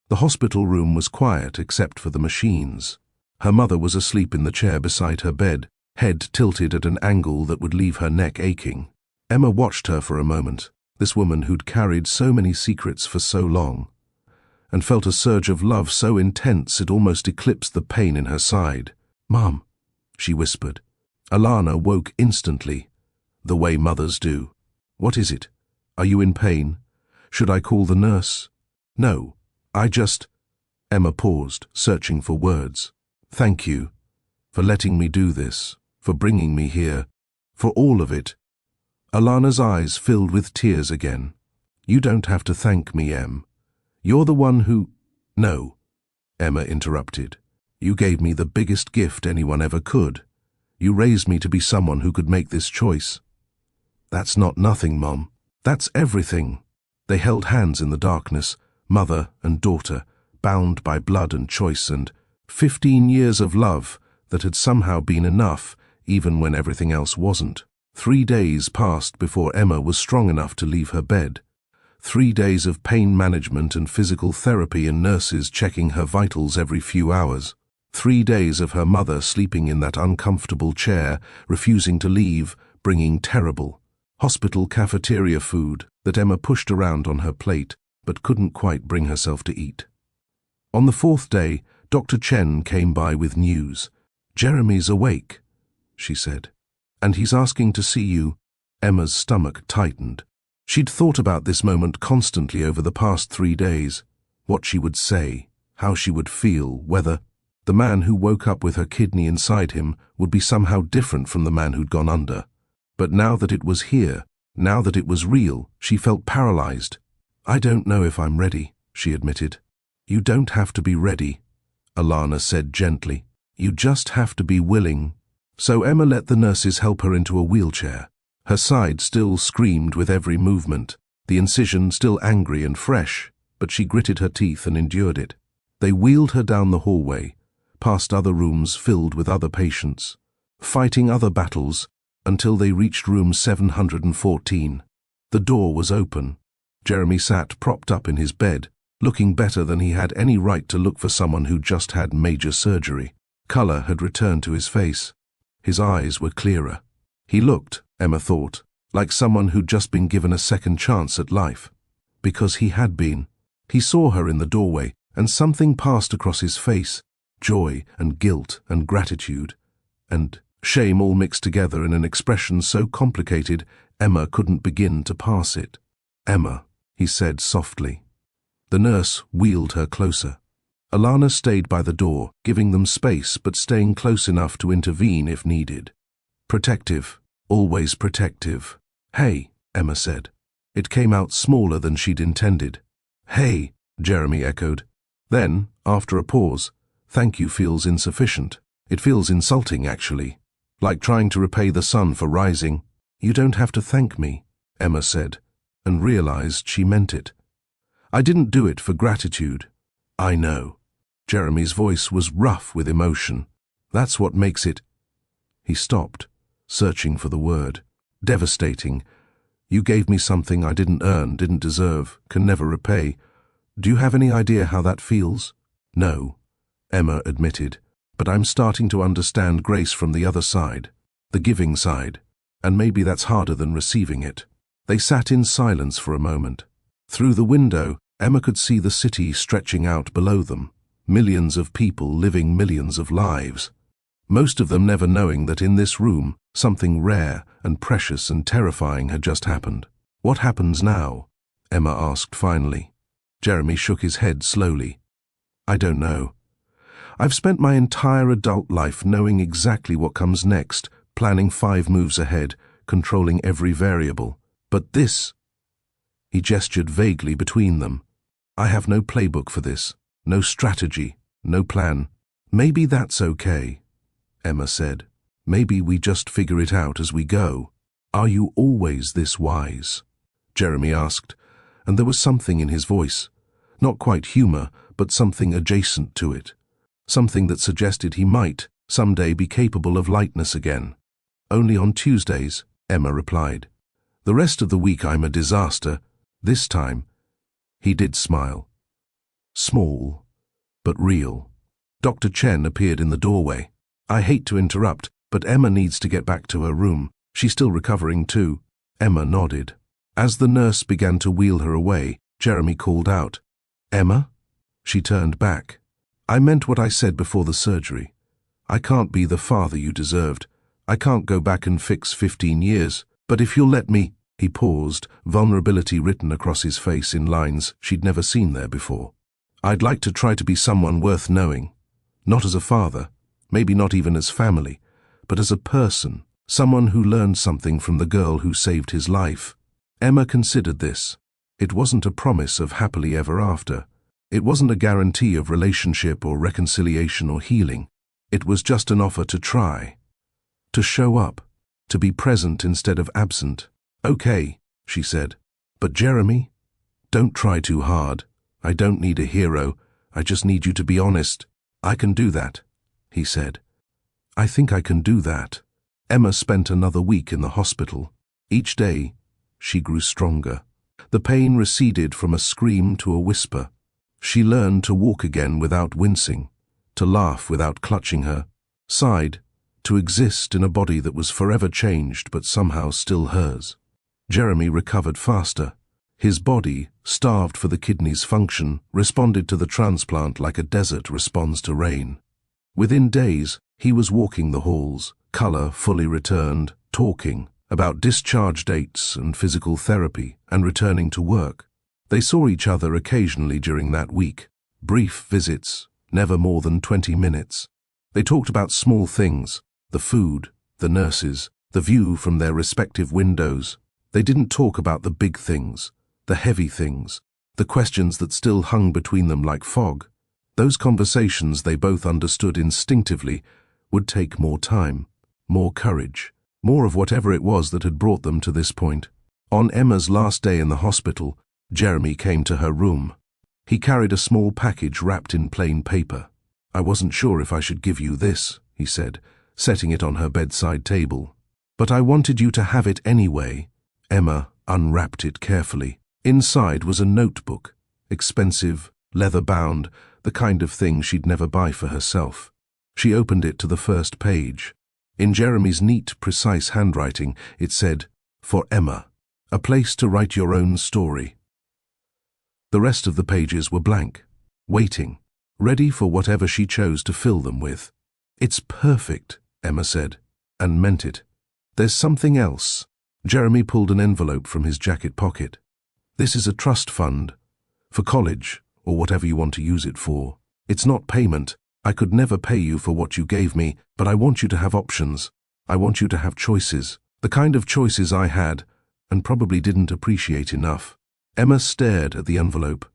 The hospital room was quiet except for the machines. Her mother was asleep in the chair beside her bed, head tilted at an angle that would leave her neck aching. Emma watched her for a moment, this woman who'd carried so many secrets for so long, and felt a surge of love so intense it almost eclipsed the pain in her side. "Mom," she whispered. Alana woke instantly, the way mothers do. "What is it? Are you in pain? Should I call the nurse?" "No, I just—" Emma paused, searching for words. "Thank you for letting me do this, for bringing me here, for all of it." Alana's eyes filled with tears again. "You don't have to thank me, Em. You're the one who—" "No," Emma interrupted. "You gave me the biggest gift anyone ever could. You raised me to be someone who could make this choice." "That's not nothing, Mom. That's everything." They held hands in the darkness, mother and daughter, bound by blood and choice, and 15 years of love that had somehow been enough, even when everything else wasn't. 3 days passed before Emma was strong enough to leave her bed. 3 days of pain management and physical therapy and nurses checking her vitals every few hours. 3 days of her mother sleeping in that uncomfortable chair, refusing to leave, bringing terrible hospital cafeteria food that Emma pushed around on her plate but couldn't quite bring herself to eat. On the 4th day, Dr. Chen came by with news. "Jeremy's awake," she said, "and he's asking to see you." Emma's stomach tightened. She'd thought about this moment constantly over the past 3 days. What she would say, how she would feel, whether the man who woke up with her kidney inside him would be somehow different from the man who'd gone under. But now that it was here, now that it was real, she felt paralyzed. "I don't know if I'm ready," she admitted. "You don't have to be ready," Alana said gently. "You just have to be willing." So Emma let the nurses help her into a wheelchair. Her side still screamed with every movement, the incision still angry and fresh, but she gritted her teeth and endured it. They wheeled her down the hallway, past other rooms filled with other patients, fighting other battles, until they reached room 714. The door was open. Jeremy sat propped up in his bed, looking better than he had any right to look for someone who just had major surgery. Color had returned to his face. His eyes were clearer. He looked, Emma thought, like someone who'd just been given a second chance at life. Because he had been. He saw her in the doorway, and something passed across his face, joy and guilt and gratitude, and shame all mixed together in an expression so complicated Emma couldn't begin to parse it. "Emma," he said softly. The nurse wheeled her closer. Alana stayed by the door, giving them space but staying close enough to intervene if needed. Protective, always protective. "Hey," Emma said. It came out smaller than she'd intended. "Hey," Jeremy echoed. Then, after a pause, "Thank you feels insufficient. It feels insulting, actually. Like trying to repay the sun for rising." "You don't have to thank me," Emma said, and realized she meant it. "I didn't do it for gratitude." "I know." Jeremy's voice was rough with emotion. "That's what makes it—" He stopped, searching for the word. "Devastating. You gave me something I didn't earn, didn't deserve, can never repay. Do you have any idea how that feels?" "No," Emma admitted, "but I'm starting to understand grace from the other side, the giving side, and maybe that's harder than receiving it." They sat in silence for a moment. Through the window, Emma could see the city stretching out below them, millions of people living millions of lives, most of them never knowing that in this room something rare and precious and terrifying had just happened. "What happens now?" Emma asked finally. Jeremy shook his head slowly. "I don't know. I've spent my entire adult life knowing exactly what comes next, planning 5 moves ahead, controlling every variable. But this—" He gestured vaguely between them. "I have no playbook for this, no strategy, no plan." "Maybe that's okay," Emma said. "Maybe we just figure it out as we go." "Are you always this wise?" Jeremy asked, and there was something in his voice, not quite humor, but something adjacent to it. Something that suggested he might, someday, be capable of lightness again. "Only on Tuesdays," Emma replied. "The rest of the week I'm a disaster." This time, he did smile. Small, but real. Dr. Chen appeared in the doorway. "I hate to interrupt, but Emma needs to get back to her room. She's still recovering too." Emma nodded. As the nurse began to wheel her away, Jeremy called out, "Emma?" She turned back. "I meant what I said before the surgery. I can't be the father you deserved. I can't go back and fix 15 years. But if you'll let me—" He paused, vulnerability written across his face in lines she'd never seen there before. "I'd like to try to be someone worth knowing. Not as a father, maybe not even as family, but as a person, someone who learned something from the girl who saved his life." Emma considered this. It wasn't a promise of happily ever after. It wasn't a guarantee of relationship or reconciliation or healing. It was just an offer to try. To show up. To be present instead of absent. "Okay," she said. "But Jeremy, don't try too hard. I don't need a hero. I just need you to be honest." "I can do that," he said. "I think I can do that." Emma spent another week in the hospital. Each day, she grew stronger. The pain receded from a scream to a whisper. She learned to walk again without wincing, to laugh without clutching her side, to exist in a body that was forever changed but somehow still hers. Jeremy recovered faster. His body, starved for the kidney's function, responded to the transplant like a desert responds to rain. Within days, he was walking the halls, color fully returned, talking about discharge dates and physical therapy, and returning to work. They saw each other occasionally during that week, brief visits, never more than 20 minutes. They talked about small things, the food, the nurses, the view from their respective windows. They didn't talk about the big things, the heavy things, the questions that still hung between them like fog. Those conversations they both understood instinctively would take more time, more courage, more of whatever it was that had brought them to this point. On Emma's last day in the hospital, Jeremy came to her room. He carried a small package wrapped in plain paper. "I wasn't sure if I should give you this," he said, setting it on her bedside table. "But I wanted you to have it anyway." Emma unwrapped it carefully. Inside was a notebook, expensive, leather-bound, the kind of thing she'd never buy for herself. She opened it to the first page. In Jeremy's neat, precise handwriting, it said, "For Emma, a place to write your own story." The rest of the pages were blank, waiting, ready for whatever she chose to fill them with. "It's perfect," Emma said, and meant it. "There's something else." Jeremy pulled an envelope from his jacket pocket. "This is a trust fund, for college, or whatever you want to use it for. It's not payment. I could never pay you for what you gave me, but I want you to have options. I want you to have choices. The kind of choices I had, and probably didn't appreciate enough." Emma stared at the envelope.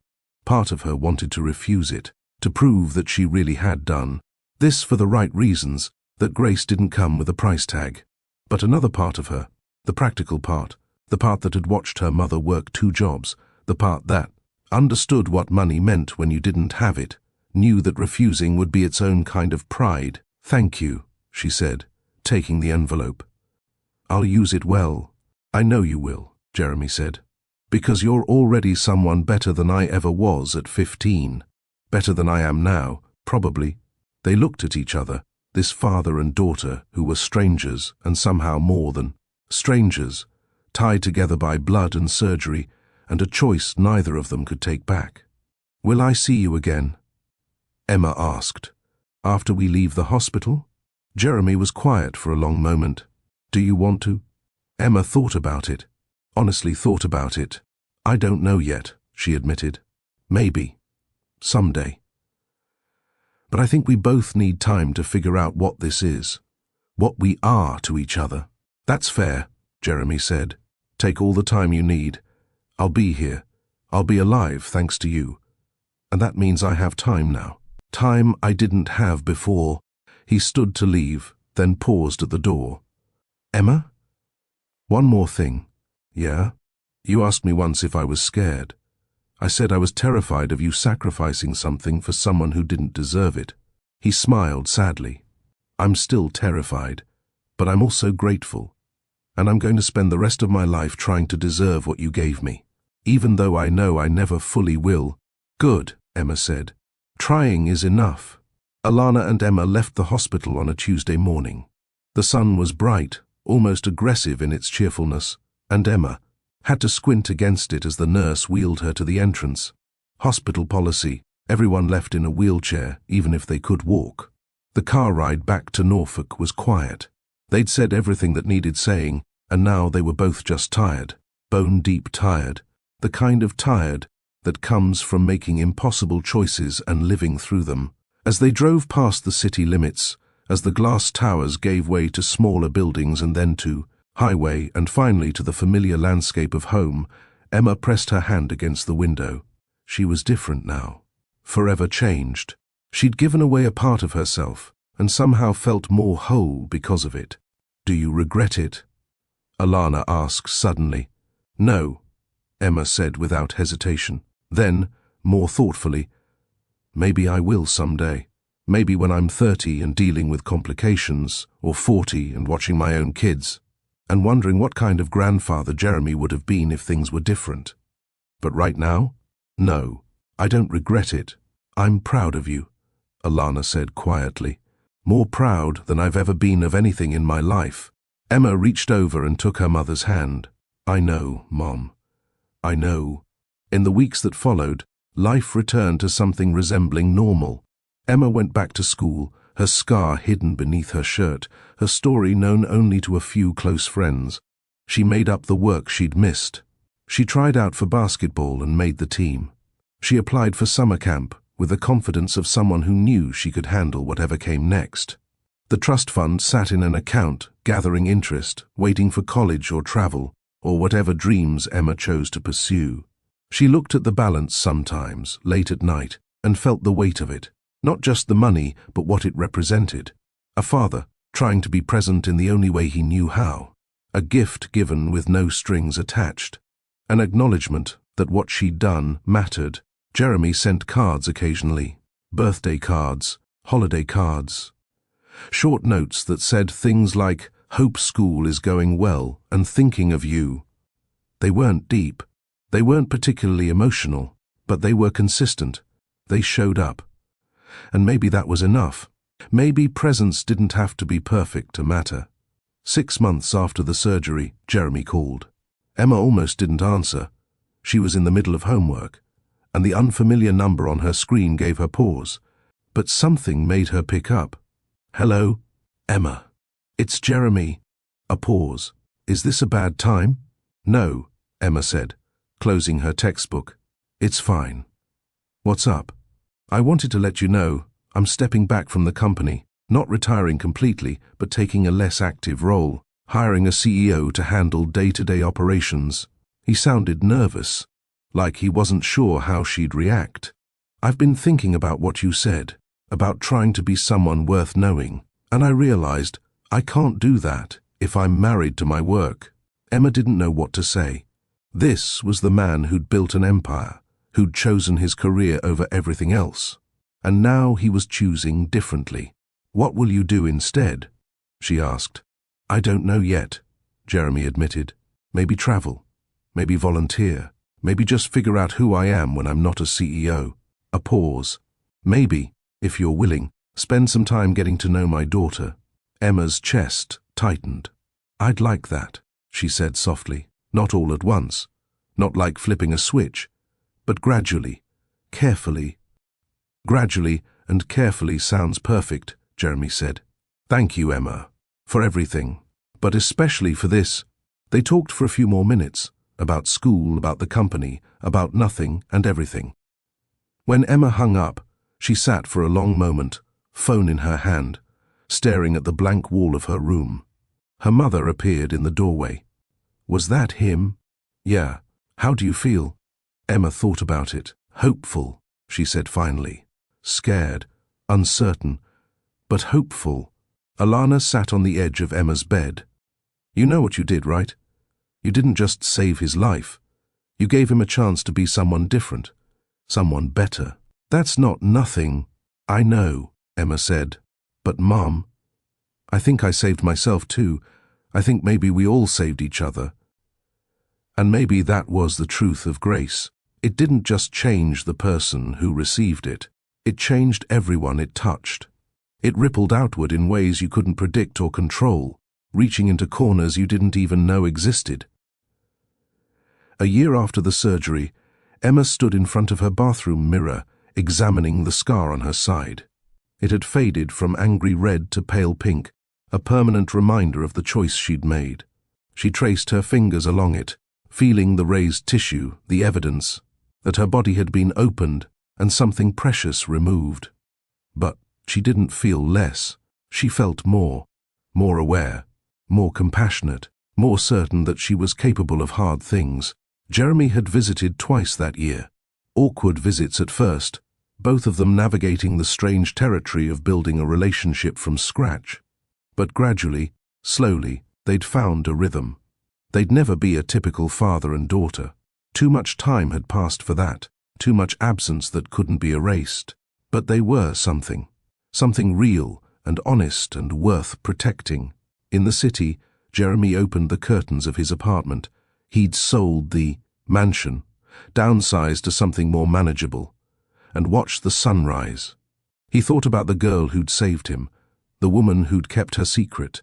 Part of her wanted to refuse it, to prove that she really had done this for the right reasons, that grace didn't come with a price tag. But another part of her, the practical part, the part that had watched her mother work 2 jobs, the part that understood what money meant when you didn't have it, knew that refusing would be its own kind of pride. "Thank you," she said, taking the envelope. "I'll use it well." "I know you will," Jeremy said, "because you're already someone better than I ever was at 15. Better than I am now, probably." They looked at each other, this father and daughter who were strangers and somehow more than strangers, tied together by blood and surgery, and a choice neither of them could take back. "Will I see you again?" Emma asked. "After we leave the hospital?" Jeremy was quiet for a long moment. "Do you want to?" Emma thought about it. Honestly thought about it. "I don't know yet," she admitted. "Maybe. Someday. But I think we both need time to figure out what this is. What we are to each other." "That's fair," Jeremy said. "Take all the time you need. I'll be here. I'll be alive thanks to you. And that means I have time now. Time I didn't have before." He stood to leave, then paused at the door. "Emma? One more thing." "Yeah? You asked me once if I was scared. I said I was terrified of you sacrificing something for someone who didn't deserve it." He smiled sadly. "I'm still terrified, but I'm also grateful. And I'm going to spend the rest of my life trying to deserve what you gave me, even though I know I never fully will." "Good," Emma said. "Trying is enough." Alana and Emma left the hospital on a Tuesday morning. The sun was bright, almost aggressive in its cheerfulness. and Emma had to squint against it as the nurse wheeled her to the entrance. Hospital policy, everyone left in a wheelchair, even if they could walk. The car ride back to Norfolk was quiet. They'd said everything that needed saying, and now they were both just tired, bone-deep tired, the kind of tired that comes from making impossible choices and living through them. As they drove past the city limits, as the glass towers gave way to smaller buildings and then to highway and finally to the familiar landscape of home, Emma pressed her hand against the window. She was different now, forever changed. She'd given away a part of herself and somehow felt more whole because of it. "Do you regret it?" Alana asked suddenly. "No," Emma said without hesitation. Then, more thoughtfully, "Maybe I will someday. Maybe when I'm 30 and dealing with complications, or 40 and watching my own kids, and wondering what kind of grandfather Jeremy would have been if things were different. But right now, no, I don't regret it. I'm proud of you," Alana said quietly. "More proud than I've ever been of anything in my life." Emma reached over and took her mother's hand. "I know, Mom. I know." In the weeks that followed, life returned to something resembling normal. Emma went back to school, her scar hidden beneath her shirt, her story known only to a few close friends. She made up the work she'd missed. She tried out for basketball and made the team. She applied for summer camp with the confidence of someone who knew she could handle whatever came next. The trust fund sat in an account, gathering interest, waiting for college or travel, or whatever dreams Emma chose to pursue. She looked at the balance sometimes, late at night, and felt the weight of it. Not just the money, but what it represented. A father, trying to be present in the only way he knew how. A gift given with no strings attached. An acknowledgement that what she'd done mattered. Jeremy sent cards occasionally. Birthday cards, holiday cards. Short notes that said things like, "Hope school is going well and thinking of you." They weren't deep. They weren't particularly emotional, but they were consistent. They showed up. And maybe that was enough. Maybe presence didn't have to be perfect to matter. 6 months after the surgery, Jeremy called. Emma almost didn't answer. She was in the middle of homework, and the unfamiliar number on her screen gave her pause. But something made her pick up. "Hello, Emma. It's Jeremy." A pause. "Is this a bad time?" "No," Emma said, closing her textbook. "It's fine." "What's up?" "I wanted to let you know I'm stepping back from the company, not retiring completely, but taking a less active role, hiring a CEO to handle day-to-day operations." He sounded nervous, like he wasn't sure how she'd react. "I've been thinking about what you said, about trying to be someone worth knowing, and I realized I can't do that if I'm married to my work." Emma didn't know what to say. This was the man who'd built an empire, who'd chosen his career over everything else. And now he was choosing differently. "What will you do instead?" she asked. "I don't know yet," Jeremy admitted. "Maybe travel, maybe volunteer, maybe just figure out who I am when I'm not a CEO." A pause. "Maybe, if you're willing, spend some time getting to know my daughter." Emma's chest tightened. "I'd like that," she said softly. "Not all at once, not like flipping a switch, but gradually, carefully." "Gradually and carefully sounds perfect," Jeremy said. "Thank you, Emma, for everything, but especially for this." They talked for a few more minutes, about school, about the company, about nothing and everything. When Emma hung up, she sat for a long moment, phone in her hand, staring at the blank wall of her room. Her mother appeared in the doorway. "Was that him?" "Yeah. How do you feel?" Emma thought about it. "Hopeful," she said finally. Scared, uncertain, but hopeful. Alana sat on the edge of Emma's bed. "You know what you did, right? You didn't just save his life. You gave him a chance to be someone different, someone better." "That's not nothing." "I know," Emma said. "But Mom, I think I saved myself too. I think maybe we all saved each other." And maybe that was the truth of grace. It didn't just change the person who received it. It changed everyone it touched. It rippled outward in ways you couldn't predict or control, reaching into corners you didn't even know existed. A year after the surgery, Emma stood in front of her bathroom mirror, examining the scar on her side. It had faded from angry red to pale pink, a permanent reminder of the choice she'd made. She traced her fingers along it, feeling the raised tissue, the evidence that her body had been opened and something precious removed. But she didn't feel less. She felt more aware, more compassionate, more certain that she was capable of hard things. Jeremy had visited twice that year. Awkward visits at first, both of them navigating the strange territory of building a relationship from scratch. But gradually, slowly, they'd found a rhythm. They'd never be a typical father and daughter. Too much time had passed for that, too much absence that couldn't be erased. But they were something real and honest and worth protecting. In the city, Jeremy opened the curtains of his apartment. He'd sold the mansion, downsized to something more manageable, and watched the sunrise. He thought about the girl who'd saved him, the woman who'd kept her secret,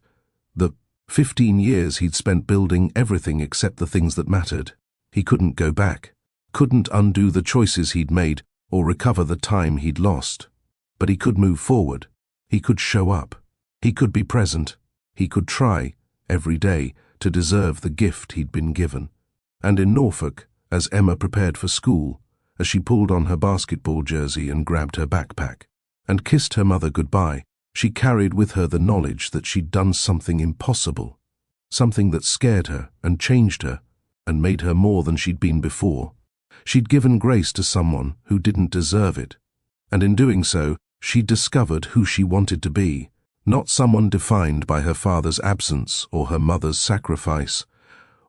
the 15 years he'd spent building everything except the things that mattered. He couldn't go back, couldn't undo the choices he'd made or recover the time he'd lost. But he could move forward. He could show up. He could be present. He could try, every day, to deserve the gift he'd been given. And in Norfolk, as Emma prepared for school, as she pulled on her basketball jersey and grabbed her backpack, and kissed her mother goodbye, she carried with her the knowledge that she'd done something impossible, something that scared her and changed her and made her more than she'd been before. She'd given grace to someone who didn't deserve it, and in doing so, she'd discovered who she wanted to be, not someone defined by her father's absence or her mother's sacrifice,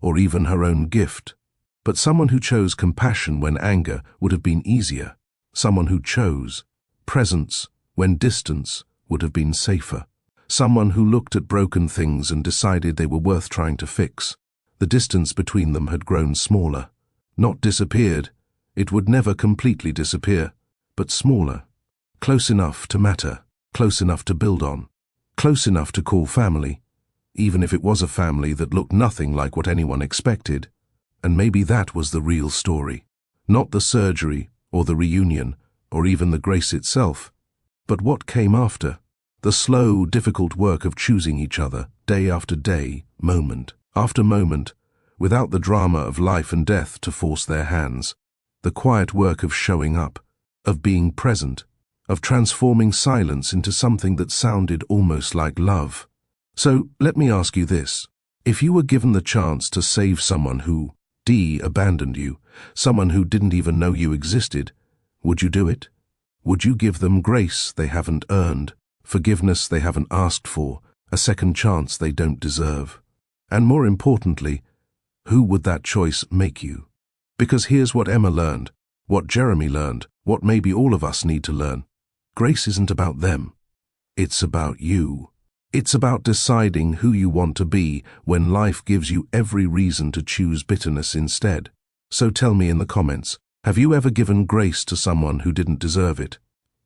or even her own gift, but someone who chose compassion when anger would have been easier, someone who chose presence when distance would have been safer, someone who looked at broken things and decided they were worth trying to fix. The distance between them had grown smaller, not disappeared. It would never completely disappear, but smaller, close enough to matter, close enough to build on, close enough to call family, even if it was a family that looked nothing like what anyone expected. And maybe that was the real story, not the surgery or the reunion or even the grace itself, but what came after, the slow, difficult work of choosing each other, day after day, moment after moment, without the drama of life and death to force their hands, the quiet work of showing up, of being present, of transforming silence into something that sounded almost like love. So let me ask you this. If you were given the chance to save someone who abandoned you, someone who didn't even know you existed, would you do it? Would you give them grace they haven't earned, forgiveness they haven't asked for, a second chance they don't deserve? And more importantly, who would that choice make you? Because here's what Emma learned, what Jeremy learned, what maybe all of us need to learn. Grace isn't about them. It's about you. It's about deciding who you want to be when life gives you every reason to choose bitterness instead. So tell me in the comments, have you ever given grace to someone who didn't deserve it?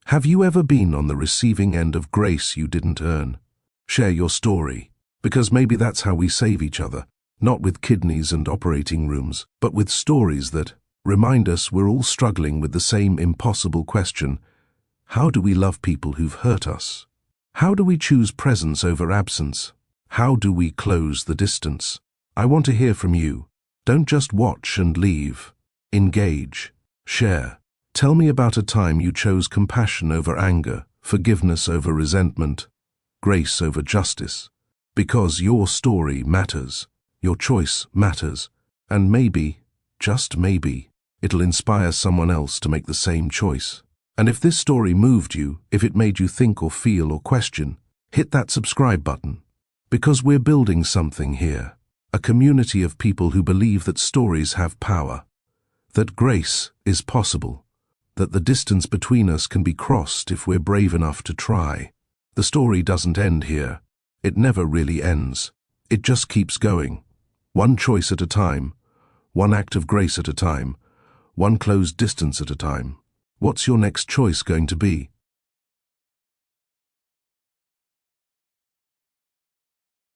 Have you ever been on the receiving end of grace you didn't earn? Share your story, because maybe that's how we save each other, not with kidneys and operating rooms, but with stories that remind us we're all struggling with the same impossible question: how do we love people who've hurt us? How do we choose presence over absence? How do we close the distance? I want to hear from you. Don't just watch and leave. Engage. Share. Tell me about a time you chose compassion over anger, forgiveness over resentment, grace over justice. Because your story matters, your choice matters, and maybe, just maybe, it'll inspire someone else to make the same choice. And if this story moved you, if it made you think or feel or question, hit that subscribe button. Because we're building something here, a community of people who believe that stories have power, that grace is possible, that the distance between us can be crossed if we're brave enough to try. The story doesn't end here. It never really ends. It just keeps going. One choice at a time, one act of grace at a time, one closed distance at a time. What's your next choice going to be?